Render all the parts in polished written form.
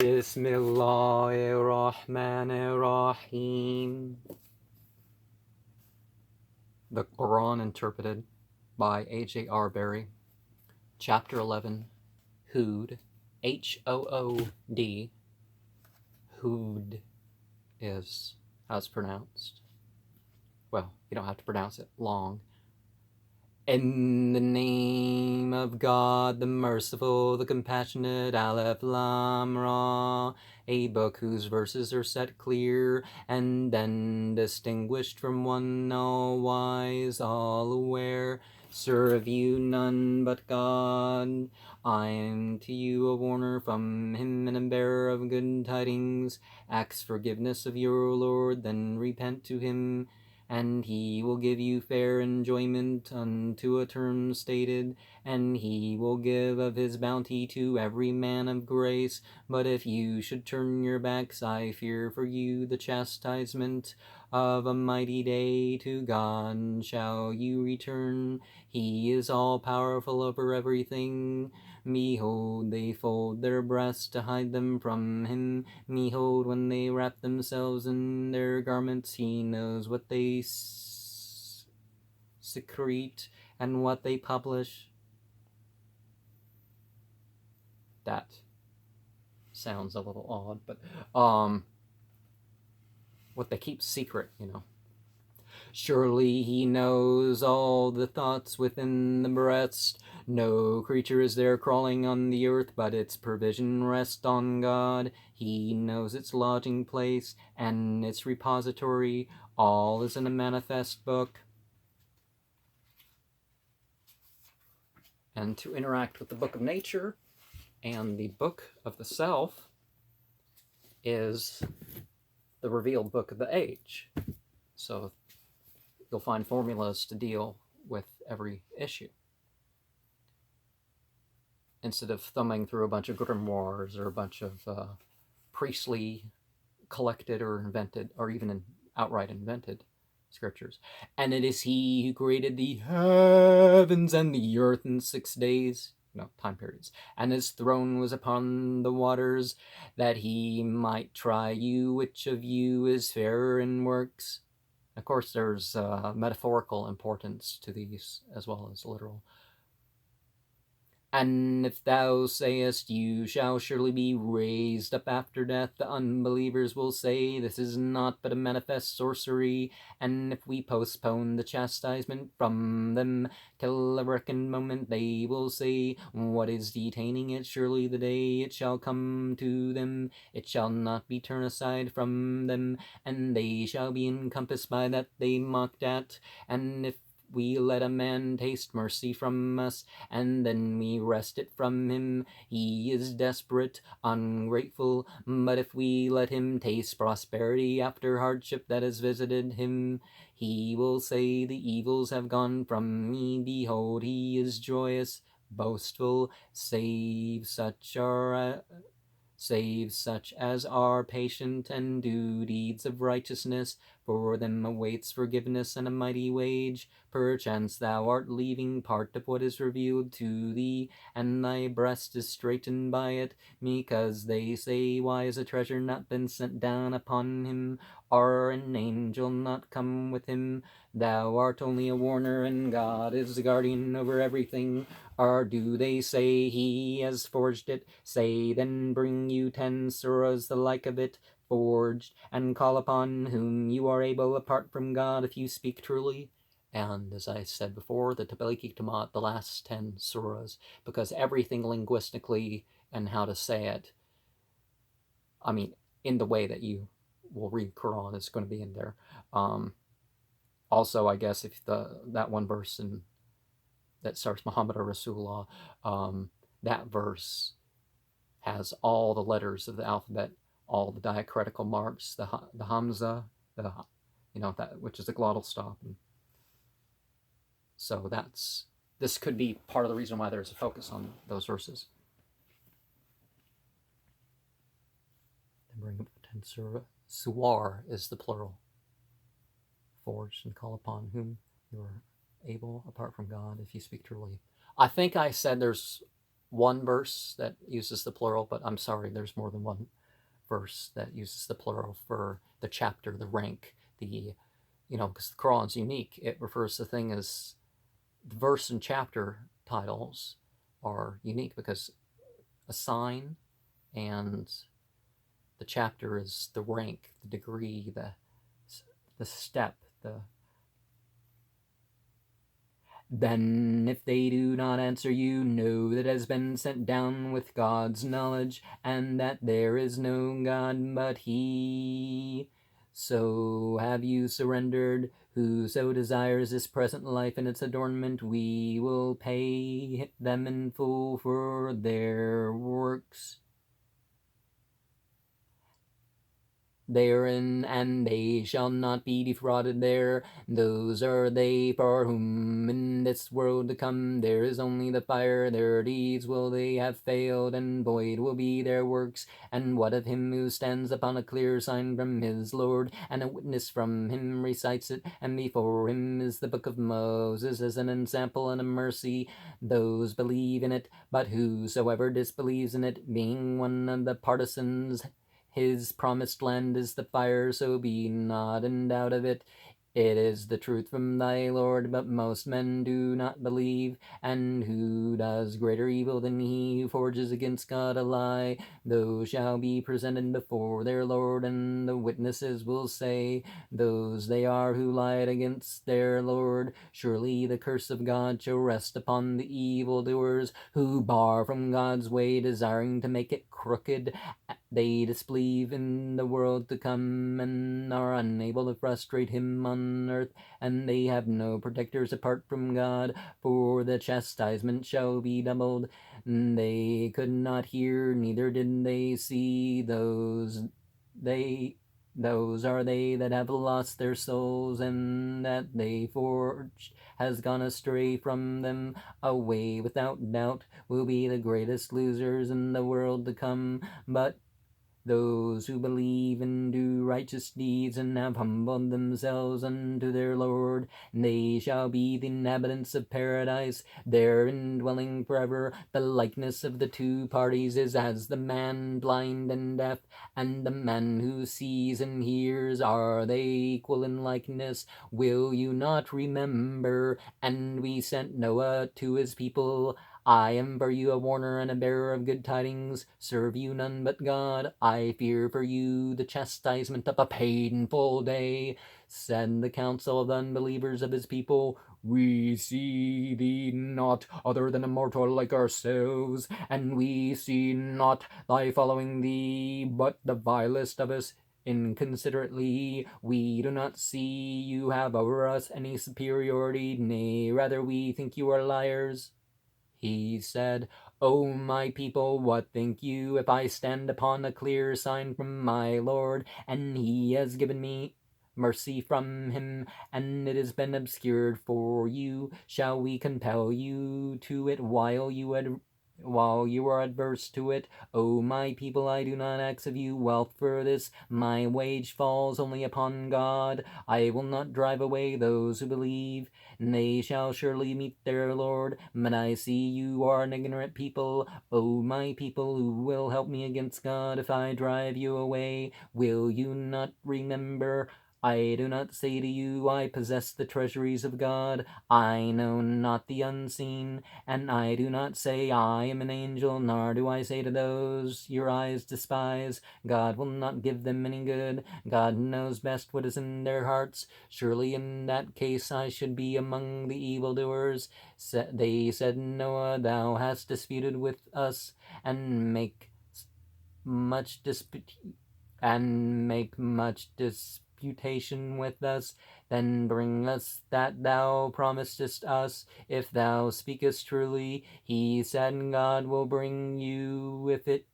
Bismillahirrahmanirrahim. The Koran Interpreted by A.J. Arberry. Chapter 11, Hood, H-O-O-D. Hood is how it's pronounced. Well, you don't have to pronounce it long. In the name of God, the merciful, the compassionate, Aleph Lam Ra, a book whose verses are set clear and then distinguished from one all wise, all aware. Serve you none but God. I am to you a warner from him and a bearer of good tidings. Ask forgiveness of your Lord, then repent to him, and he will give you fair enjoyment unto a term stated, and he will give of his bounty to every man of grace. But if you should turn your backs, I fear for you the chastisement of a mighty day. To God shall you return. He is all powerful over everything. Behold, they fold their breasts to hide them from him. Behold, when they wrap themselves in their garments, he knows what they secrete and what they publish. That sounds a little odd, but what they keep secret, you know. Surely he knows all the thoughts within the breast. No creature is there crawling on the earth, but its provision rests on God. He knows its lodging place and its repository. All is in a manifest book. And to interact with the book of nature and the book of the self is the revealed book of the age. So you'll find formulas to deal with every issue, instead of thumbing through a bunch of grimoires or a bunch of priestly collected or invented, or even outright invented scriptures. And it is he who created the heavens and the earth in 6 days, time periods, and his throne was upon the waters, that he might try you, which of you is fairer in works. Of course, there's metaphorical importance to these as well as literal. And if thou sayest, you shall surely be raised up after death, the unbelievers will say, this is not but a manifest sorcery. And if we postpone the chastisement from them till a reckoned moment, they will say, what is detaining it? Surely the day it shall come to them, it shall not be turned aside from them, and they shall be encompassed by that they mocked at. And if we let a man taste mercy from us, and then we wrest it from him, he is desperate, ungrateful. But if we let him taste prosperity after hardship that has visited him, he will say, the evils have gone from me. Behold, he is joyous, boastful, save such as are patient and do deeds of righteousness. For them awaits forgiveness and a mighty wage. Perchance thou art leaving part of what is revealed to thee, and thy breast is straitened by it, because they say, why has a treasure not been sent down upon him, or an angel not come with him? Thou art only a warner, and God is the guardian over everything. Or do they say he has forged it? Say then, bring you 10 surahs the like of it, forged, and call upon whom you are able apart from God, if you speak truly. And as I said before, the Tablighi Tamat, the last 10 surahs, because everything linguistically and how to say it, I mean, in the way that you will read Quran is going to be in there. Also, I guess if that one verse that starts Muhammad or Rasulullah, that verse has all the letters of the alphabet, all the diacritical marks, the hamza, that which is the glottal stop. And so this could be part of the reason why there's a focus on those verses. Then bring up the 10 surah. Suwrah is the plural. Forged and call upon whom you are able apart from God, if you speak truly. I think I said there's one verse that uses the plural, but I'm sorry, there's more than one verse that uses the plural for the chapter, the rank, the, because the Quran's unique. It refers to things as the verse and chapter titles are unique because a sign and the chapter is the rank, the degree, the step, the Then if they do not answer you, know that it has been sent down with God's knowledge, and that there is no God but He. So have you surrendered? Whoso desires this present life and its adornment, we will pay them in full for their works therein, and they shall not be defrauded there. Those are they for whom in this world to come there is only the fire. Their deeds will they have failed, and void will be their works. And what of him who stands upon a clear sign from his Lord, and a witness from him recites it, and before him is the book of Moses as an ensample and a mercy? Those believe in it, but whosoever disbelieves in it, being one of the partisans, his promised land is the fire, so be not in doubt of it. It is the truth from thy Lord, but most men do not believe. And who does greater evil than he who forges against God a lie? Those shall be presented before their Lord, and the witnesses will say, those they are who lied against their Lord. Surely the curse of God shall rest upon the evildoers, who bar from God's way, desiring to make it crooked. They disbelieve in the world to come, and are unable to frustrate him on earth, and they have no protectors apart from God, for the chastisement shall be doubled. They could not hear, neither did they see. Those are they that have lost their souls, and that they forged has gone astray from them. Away without doubt will be the greatest losers in the world to come. But those who believe and do righteous deeds, and have humbled themselves unto their Lord, they shall be the inhabitants of paradise, therein dwelling forever. The likeness of the two parties is as the man blind and deaf, and the man who sees and hears. Are they equal in likeness? Will you not remember? And we sent Noah to his people. I am for you a warner and a bearer of good tidings. Serve you none but God. I fear for you the chastisement of a painful day. Said the council of the unbelievers of his people, we see thee not other than a mortal like ourselves, and we see not thy following thee, but the vilest of us. Inconsiderately, we do not see you have over us any superiority, nay, rather we think you are liars. He said, O my people, what think you if I stand upon a clear sign from my Lord, and he has given me mercy from him, and it has been obscured for you? Shall we compel you to it while you are adverse to it? O my people, I do not ask of you wealth for this. My wage falls only upon God. I will not drive away those who believe. They shall surely meet their Lord. But I see you are an ignorant people. O my people, who will help me against God if I drive you away? Will you not remember? I do not say to you, I possess the treasuries of God. I know not the unseen. And I do not say, I am an angel, nor do I say to those your eyes despise, God will not give them any good. God knows best what is in their hearts. Surely in that case I should be among the evildoers. They said, Noah, thou hast disputed with us, and make much disputation with us. Then bring us that thou promisest us, if thou speakest truly. He said, God will bring you with it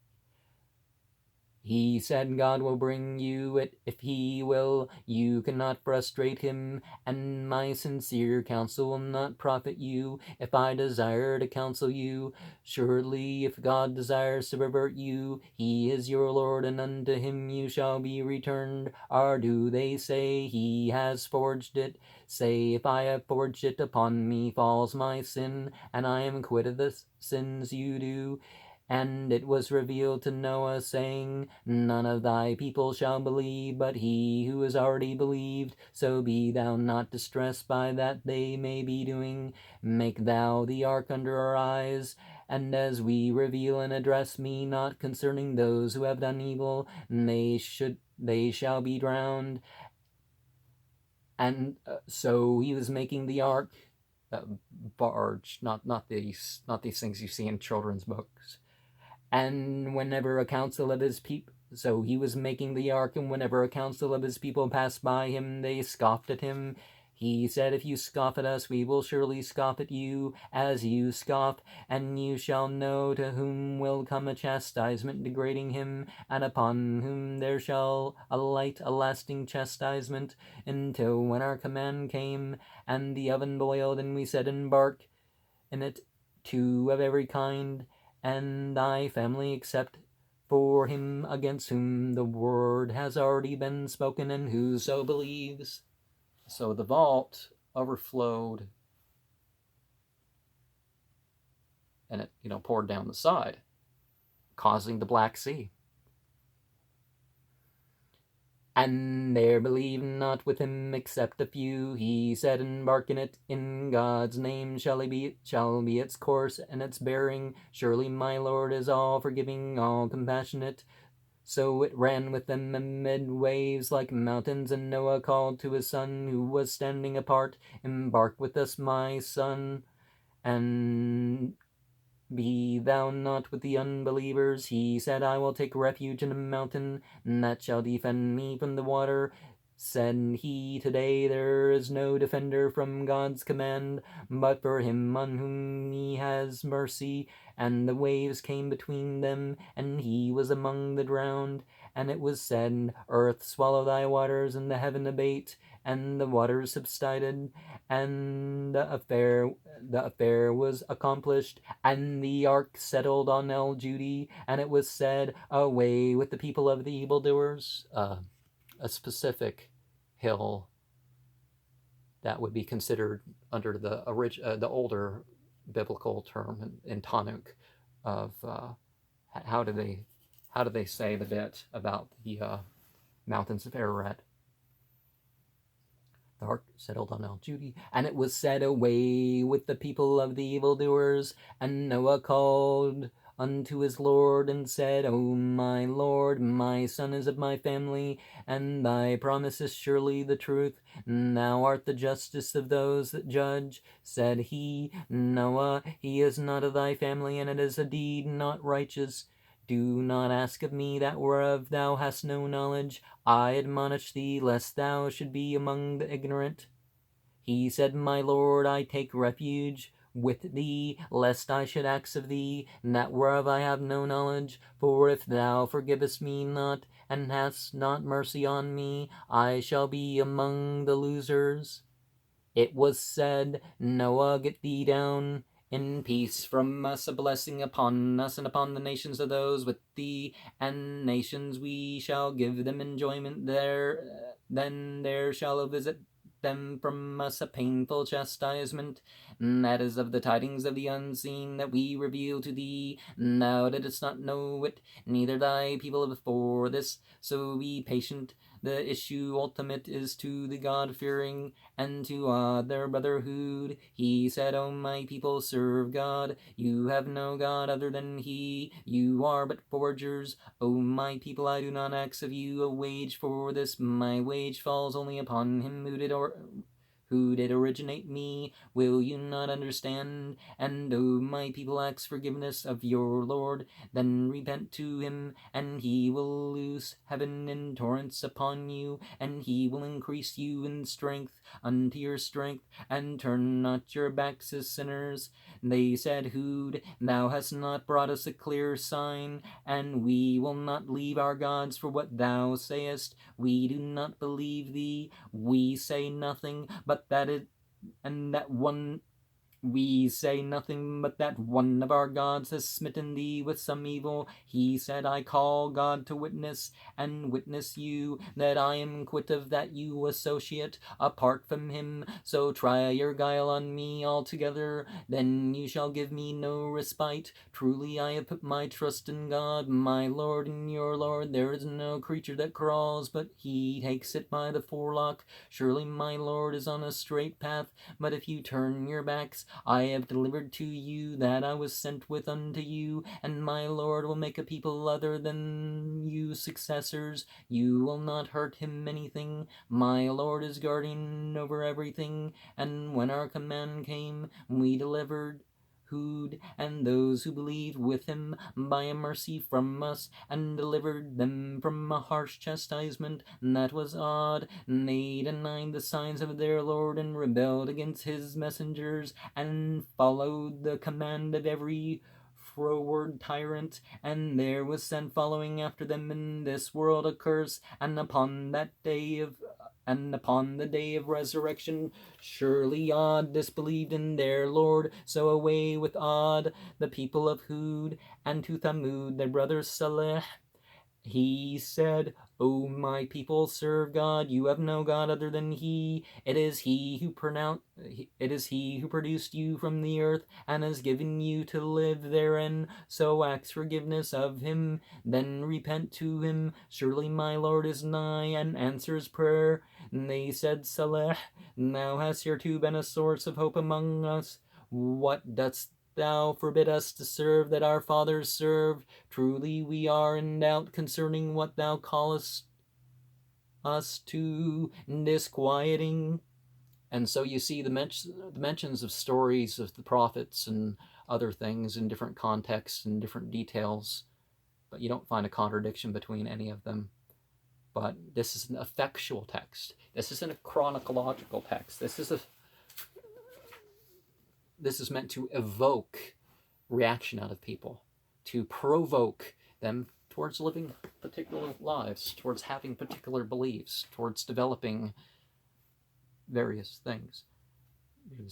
He said, God will bring you it if he will. You cannot frustrate him, and my sincere counsel will not profit you. If I desire to counsel you, surely if God desires to pervert you, he is your Lord, and unto him you shall be returned. Or do they say he has forged it? Say, if I have forged it, upon me falls my sin, and I am quit of the sins you do. And it was revealed to Noah, saying, None of thy people shall believe, but he who has already believed. So be thou not distressed by that they may be doing. Make thou the ark under our eyes. And as we reveal and address me not concerning those who have done evil, they shall be drowned. And so he was making the ark, barge, not these things you see in children's books. And whenever a council of his people, so he was making the ark, and whenever a council of his people passed by him, they scoffed at him. He said, If you scoff at us, we will surely scoff at you, as you scoff, and you shall know to whom will come a chastisement degrading him, and upon whom there shall alight a lasting chastisement, until when our command came, and the oven boiled, and we said, Embark in it 2 of every kind, and thy family except for him against whom the word has already been spoken, and whoso believes. So the vault overflowed, and it, poured down the side, causing the Black Sea. And there believed not with him except a few. He said, Embark in it, in God's name shall be its course and its bearing. Surely my Lord is all forgiving, all compassionate. So it ran with them amid waves like mountains, and Noah called to his son, who was standing apart, Embark with us, my son, and be thou not with the unbelievers. He said, I will take refuge in a mountain, and that shall defend me from the water. Said he, Today there is no defender from God's command, but for him on whom he has mercy. And the waves came between them, and he was among the drowned. And it was said, Earth, swallow thy waters, and the heaven abate. And the waters subsided, and the affair was accomplished, and the ark settled on El Judi, and it was said, Away with the people of the evildoers. A specific hill that would be considered under the older biblical term in Tanukh of how do they say the bit about the mountains of Ararat. The ark settled on El Judi, and it was said, Away with the people of the evildoers. And Noah called unto his Lord, and said, O my Lord, my son is of my family, and thy promise is surely the truth. Thou art the justice of those that judge. Said he, Noah, he is not of thy family, and it is a deed not righteous. Do not ask of me that whereof thou hast no knowledge. I admonish thee, lest thou should be among the ignorant. He said, My Lord, I take refuge with thee, lest I should ask of thee that whereof I have no knowledge. For if thou forgivest me not, and hast not mercy on me, I shall be among the losers. It was said, Noah, get thee down in peace from us, a blessing upon us and upon the nations of those with thee, and nations we shall give them enjoyment there. Then there shall visit them from us a painful chastisement, that is of the tidings of the unseen that we reveal to thee. Thou didst not know it, neither thy people before this, so be patient. The issue ultimate is to the God-fearing and to other brotherhood. He said, O my people, serve God. You have no God other than he. You are but forgers. O my people, I do not ask of you a wage for this. My wage falls only upon him who did originate me? Will you not understand? And O my people, ask forgiveness of your Lord, then repent to him, and he will loose heaven in torrents upon you, and he will increase you in strength unto your strength, and turn not your backs as sinners. They said, Hud, thou hast not brought us a clear sign, and we will not leave our gods for what thou sayest. We do not believe thee. We say nothing but that it, and that one we say nothing but that one of our gods has smitten thee with some evil. He said, I call God to witness, and witness you, that I am quit of that you associate apart from him. So try your guile on me altogether, then you shall give me no respite. Truly I have put my trust in God, my Lord and your Lord. There is no creature that crawls, but he takes it by the forelock. Surely my Lord is on a straight path, but if you turn your backs, I have delivered to you that I was sent with unto you, and my Lord will make a people other than you successors. You will not hurt him anything. My Lord is guardian over everything, and when our command came, we delivered Hud and those who believed with him by a mercy from us, and delivered them from a harsh chastisement that was odd. They denied the signs of their Lord, and rebelled against his messengers, and followed the command of every froward tyrant, and there was sent following after them in this world a curse, and upon the day of resurrection, surely Ad disbelieved in their Lord. So away with Ad, the people of Hud, and to Thamud, their brother Saleh. He said, O my people, serve God. You have no God other than he. It is he who produced you from the earth, and has given you to live therein. So ask forgiveness of him, then repent to him. Surely my Lord is nigh, and answers prayer. And they said, Saleh, thou hast hereto been a source of hope among us. What dost thou forbid us to serve that our fathers served? Truly we are in doubt concerning what thou callest us to, disquieting. And so you see the mentions of stories of the prophets and other things in different contexts and different details, but you don't find a contradiction between any of them. But this is an effectual text. This isn't a chronological text. This is meant to evoke reaction out of people, to provoke them towards living particular lives, towards having particular beliefs, towards developing various things. You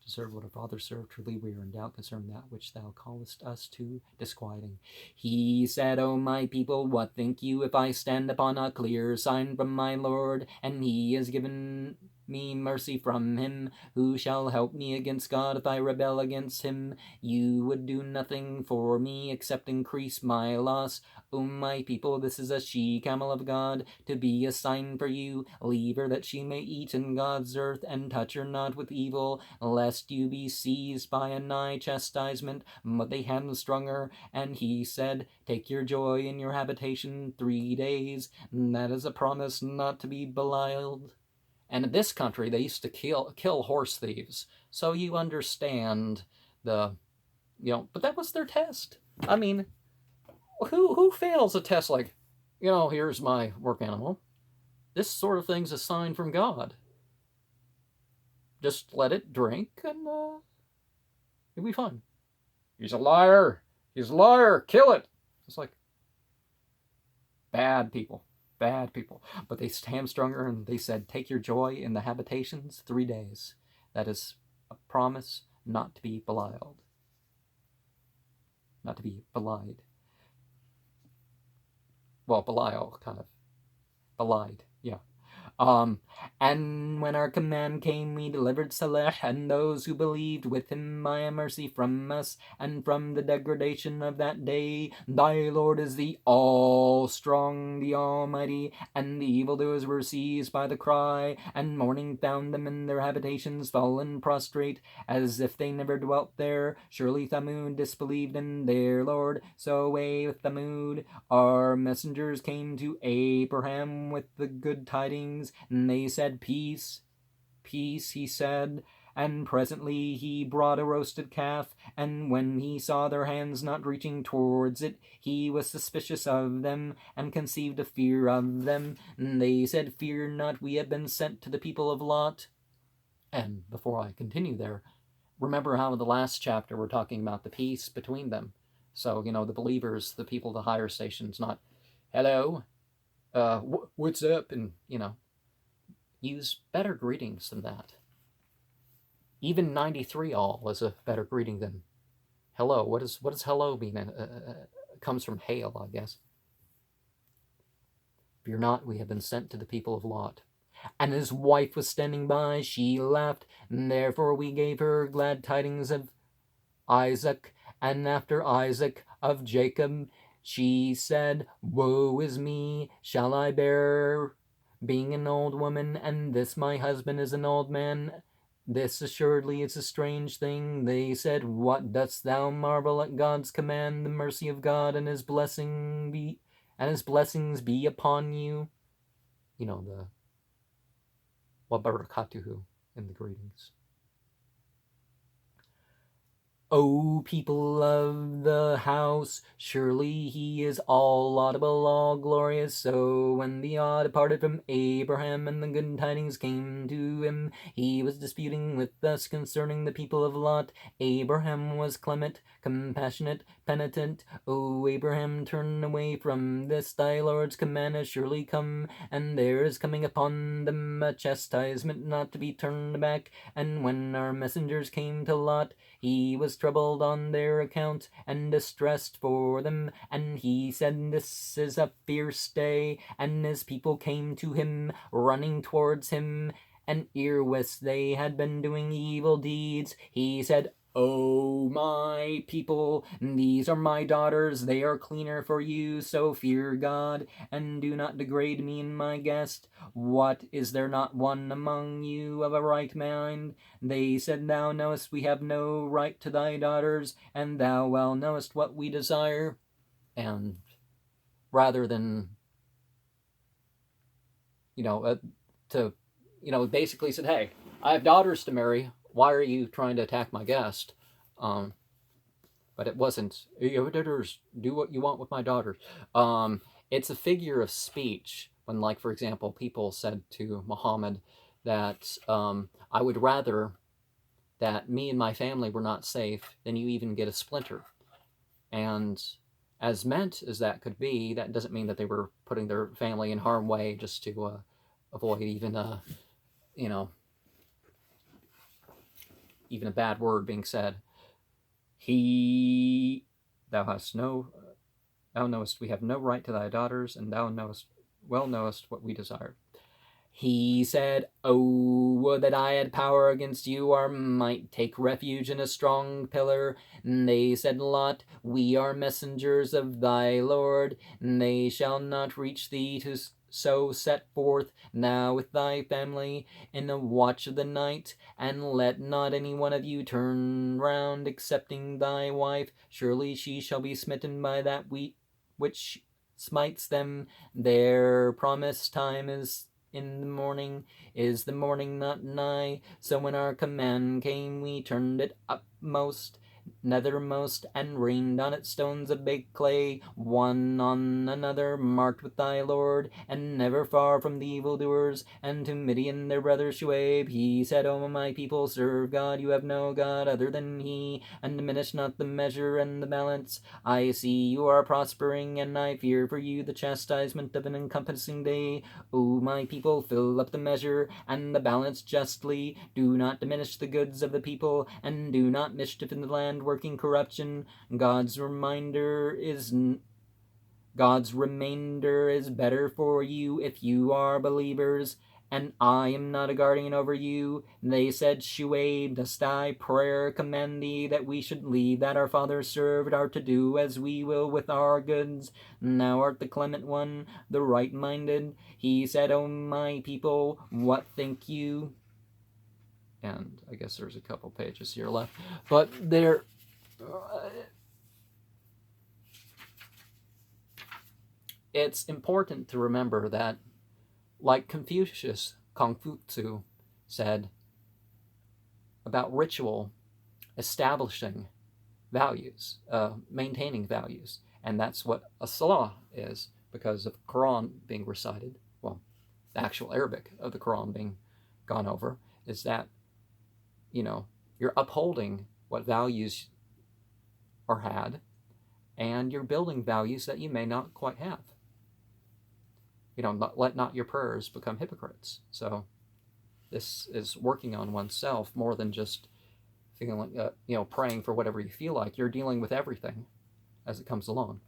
deserve what our fathers served. Truly we are in doubt concerning that which thou callest us to, disquieting. He said, O my people, what think you if I stand upon a clear sign from my Lord, and he has given me mercy from him? Who shall help me against God if I rebel against him? You would do nothing for me except increase my loss. O my people, this is a she-camel of God, to be a sign for you. Leave her that she may eat in God's earth, and touch her not with evil, lest you be seized by a nigh chastisement. But they hamstrung her, and he said, Take your joy in your habitation 3 days. That is a promise not to be belied. And in this country, they used to kill horse thieves. So you understand but that was their test. I mean, who fails a test like, here's my work animal. This sort of thing's a sign from God. Just let it drink, and it'll be fun. He's a liar. He's a liar. Kill it. It's like bad people. But they hamstrung her, and they said, Take your joy in the habitations 3 days. That is a promise not to be belied. Not to be belied. Well, Belial, kind of. Belied, yeah. And when our command came, we delivered Saleh and those who believed with him by a mercy from us, and from the degradation of that day. Thy Lord is the all-strong, the almighty, and the evildoers were seized by the cry, and mourning found them in their habitations fallen prostrate, as if they never dwelt there. Surely Thamud disbelieved in their Lord, so away with Thamud. Our messengers came to Abraham with the good tidings, and they said, Peace. peace, he said. And presently he brought a roasted calf, and when he saw their hands not reaching towards it, he was suspicious of them, and conceived a fear of them. And they said, Fear not, we have been sent to the people of Lot. And before I continue there, remember how in the last chapter we're talking about the peace between them. So, the believers, the people of the higher stations, not, hello, what's up? And, use better greetings than that. Even 93 all is a better greeting than hello. What does hello mean? Comes from hail, I guess. Fear not, we have been sent to the people of Lot. And his wife was standing by, she laughed, and therefore we gave her glad tidings of Isaac, and after Isaac of Jacob. She said, Woe is me, shall I bear, being an old woman, and this my husband is an old man? This assuredly is a strange thing. They said, What dost thou marvel at God's command, the mercy of God and his blessings be upon you? The wabarakatuhu in the greetings. O people of the house, surely he is all laudable, all glorious. So when the awe departed from Abraham and the good tidings came to him, he was disputing with us concerning the people of Lot. Abraham was clement, compassionate, penitent. O Abraham, turn away from this, thy Lord's command has surely come, and there is coming upon them a chastisement not to be turned back. And when our messengers came to Lot, he was troubled on their account, and distressed for them, and he said, This is a fierce day. And his people came to him, running towards him, and erewith they had been doing evil deeds. He said, O my people, these are my daughters, they are cleaner for you, so fear God, and do not degrade me and my guest. What, is there not one among you of a right mind? They said, Thou knowest we have no right to thy daughters, and thou well knowest what we desire. And rather than, basically said, hey, I have daughters to marry, why are you trying to attack my guest? But it wasn't, your daughters, do what you want with my daughters. It's a figure of speech when, like, for example, people said to Muhammad that I would rather that me and my family were not safe than you even get a splinter. And as meant as that could be, that doesn't mean that they were putting their family in harm's way just to avoid even even a bad word being said. Thou knowest we have no right to thy daughters, and thou knowest what we desire. He said, Oh, would that I had power against you, or might take refuge in a strong pillar. And they said, Lot, we are messengers of thy Lord, and they shall not reach thee to so set forth now with thy family in the watch of the night, and let not any one of you turn round excepting thy wife. Surely she shall be smitten by that which smites them. Their promised time is in the morning. Is the morning not nigh? So when our command came, we turned it upmost, nethermost, and rained on it stones of baked clay, one on another, marked with thy Lord, and never far from the evildoers. And to Midian their brother Shuaib he said, O my people, serve God, you have no God other than he, and diminish not the measure and the balance. I see you are prospering, and I fear for you the chastisement of an encompassing day. O my people, fill up the measure and the balance justly. Do not diminish the goods of the people, and do not mischief in the land, working corruption. God's remainder is better for you if you are believers, and I am not a guardian over you. They said, Shuaib, dost thy prayer command thee that we should leave that our fathers served, or to do as we will with our goods? Thou art the clement one, the right-minded. He said, O my people, what think you? And I guess there's a couple pages here left, but it's important to remember that, like Confucius said, about ritual establishing values, maintaining values. And that's what a salah is, because of the Quran being recited, well, the actual Arabic of the Quran being gone over, is that, you're upholding what values are had, and you're building values that you may not quite have. Let not your prayers become hypocrites. So this is working on oneself more than just feeling, praying for whatever you feel like. You're dealing with everything as it comes along.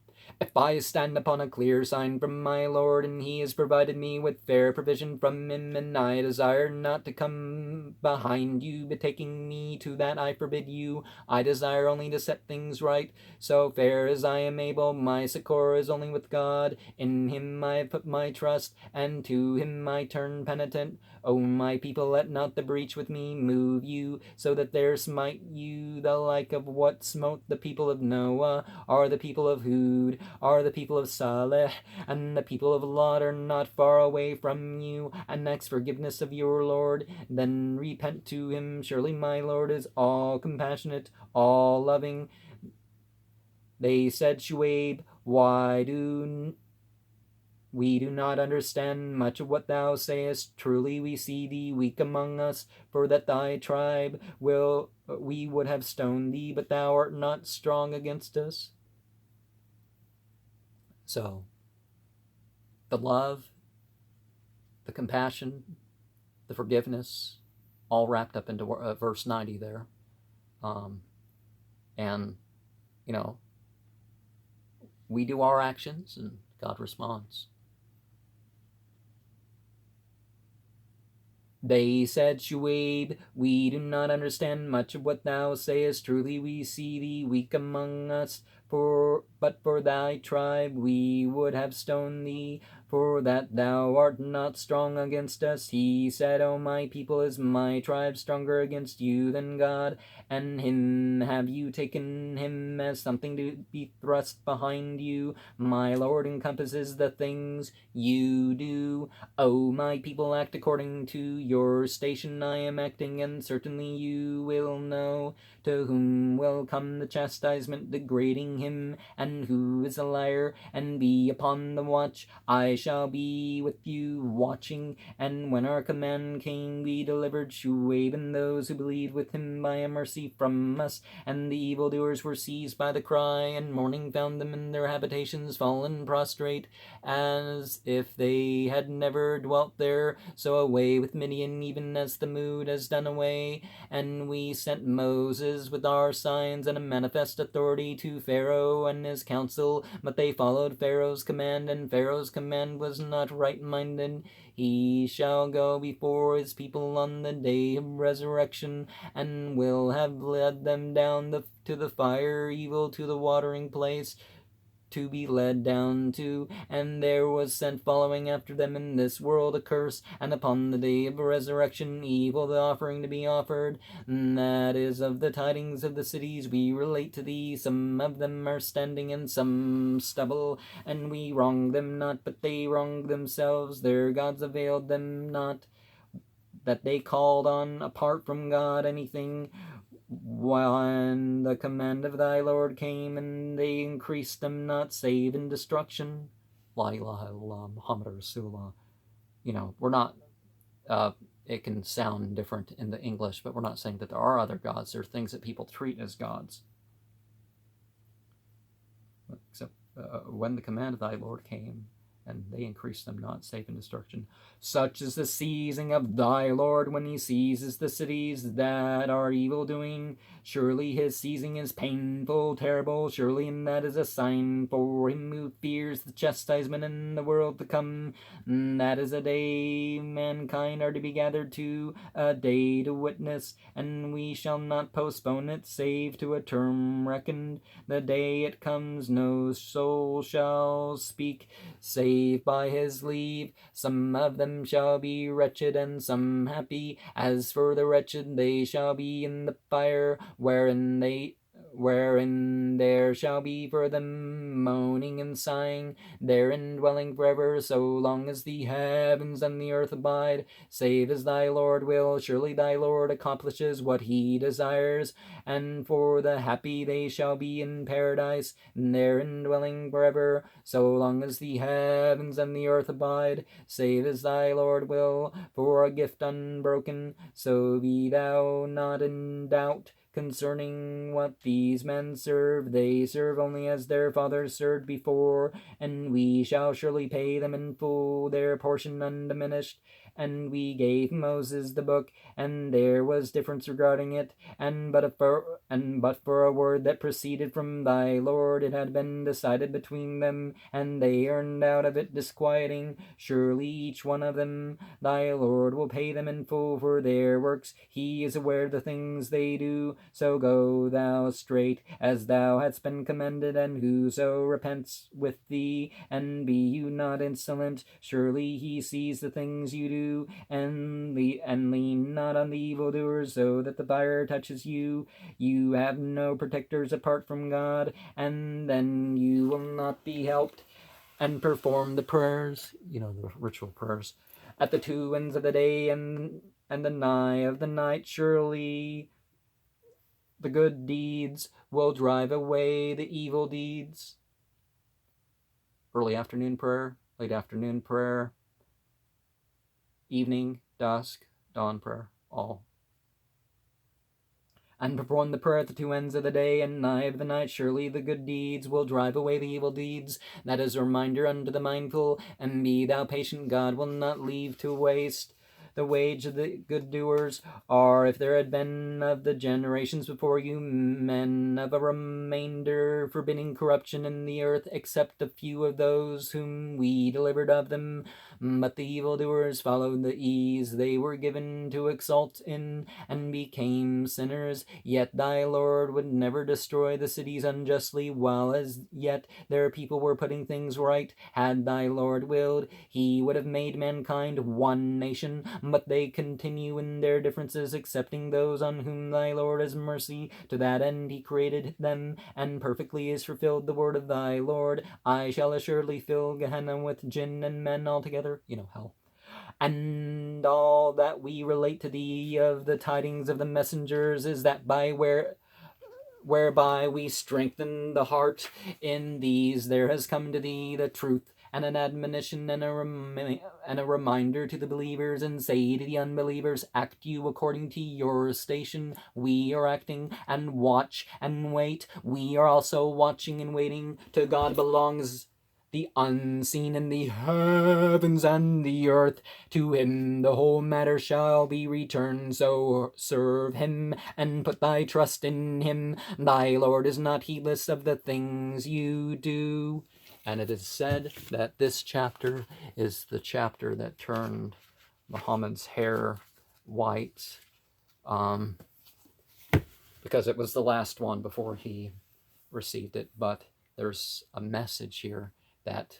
If I stand upon a clear sign from my Lord, and he has provided me with fair provision from him, and I desire not to come behind you, betaking me to that I forbid you. I desire only to set things right, so fair as I am able. My succor is only with God. In him I put my trust, and to him I turn penitent. O my people, let not the breach with me move you, so that there smite you the like of what smote the people of Noah, or the people of Hud, or the people of Saleh, and the people of Lot are not far away from you, and next forgiveness of your Lord. Then repent to him. Surely my Lord is all compassionate, all loving. They said, Shuaib, why do we do not understand much of what thou sayest? Truly we see thee weak among us, for that thy tribe we would have stoned thee, but thou art not strong against us. So, the love, the compassion, the forgiveness, all wrapped up into verse 90 there. And, we do our actions and God responds. They said, Shuaib, we do not understand much of what thou sayest. Truly we see thee weak among us, but for thy tribe we would have stoned thee, for that thou art not strong against us. He said, O my people, is my tribe stronger against you than God? And him have you taken him as something to be thrust behind you? My Lord encompasses the things you do. O my people, act according to your station. I am acting, and certainly you will know. To whom will come the chastisement degrading him, and who is a liar? And be upon the watch. I shall be with you watching. And when our command came, we delivered Shuaib and those who believed with him by a mercy from us. And the evildoers were seized by the cry, and mourning found them in their habitations, fallen prostrate, as if they had never dwelt there. So away with Midian, even as the mood has done away. And we sent Moses with our signs and a manifest authority to Pharaoh and his council, but they followed Pharaoh's command, and Pharaoh's command was not right-minded. He shall go before his people on the day of resurrection, and will have led them down to the fire, evil to the watering place, to be led down to, and there was sent following after them in this world a curse, and upon the day of resurrection evil the offering to be offered. And that is of the tidings of the cities we relate to thee. Some of them are standing and some stubble, and we wronged them not, but they wronged themselves. Their gods availed them not, that they called on apart from God anything. When the command of thy Lord came, and they increased them not, save in destruction. La ilaha illallah, Muhammad Rasulullah. We're not, it can sound different in the English, but we're not saying that there are other gods. There are things that people treat as gods. Except when the command of thy Lord came, and they increased them not, save in destruction. Such is the seizing of thy Lord when he seizes the cities that are evil-doing. Surely his seizing is painful, terrible. Surely, and that is a sign for him who fears the chastisement in the world to come. And that is a day mankind are to be gathered to, a day to witness, and we shall not postpone it, save to a term reckoned. The day it comes, no soul shall speak, save by his leave. Some of them shall be wretched, and some happy. As for the wretched, they shall be in the fire, wherein wherein there shall be for them moaning and sighing, therein dwelling forever, so long as the heavens and the earth abide, save as thy Lord will. Surely thy Lord accomplishes what he desires, and for the happy they shall be in paradise, therein dwelling forever, so long as the heavens and the earth abide, save as thy Lord will, for a gift unbroken. So be thou not in doubt concerning what these men serve. They serve only as their fathers served before, and we shall surely pay them in full their portion undiminished. And we gave Moses the book, and there was difference regarding it, and but for a word that proceeded from thy Lord, it had been decided between them, and they earned out of it disquieting. Surely each one of them thy Lord will pay them in full for their works. He is aware of the things they do. So go thou straight, as thou hadst been commanded, and whoso repents with thee, and be you not insolent. Surely he sees the things you do, and lean not on the evildoers, so that the fire touches you. You have no protectors apart from God, and then you will not be helped. And perform the prayers, the ritual prayers, at the two ends of the day and the nigh of the night. Surely the good deeds will drive away the evil deeds. Early afternoon prayer, late afternoon prayer, evening, dusk, dawn prayer, all. And perform the prayer at the two ends of the day and nigh of the night. Surely the good deeds will drive away the evil deeds. That is a reminder unto the mindful. And be thou patient, God will not leave to waste the wage of the good doers. Or if there had been of the generations before you men of a remainder forbidding corruption in the earth, except a few of those whom we delivered of them, but the evildoers followed the ease they were given to exult in, and became sinners. Yet thy Lord would never destroy the cities unjustly, while as yet their people were putting things right. Had thy Lord willed, he would have made mankind one nation, but they continue in their differences, excepting those on whom thy Lord has mercy. To that end he created them, and perfectly is fulfilled the word of thy Lord. I shall assuredly fill Gehenna with jinn and men altogether, hell. And all that we relate to thee of the tidings of the messengers is that whereby we strengthen the heart in these there has come to thee the truth, and an admonition and a reminder to the believers, and say to the unbelievers, act you according to your station. We are acting, and watch and wait. We are also watching and waiting. To God belongs the unseen in the heavens and the earth. To him the whole matter shall be returned. So serve him and put thy trust in him. Thy Lord is not heedless of the things you do. And it is said that this chapter is the chapter that turned Muhammad's hair white, because it was the last one before he received it. But there's a message here that,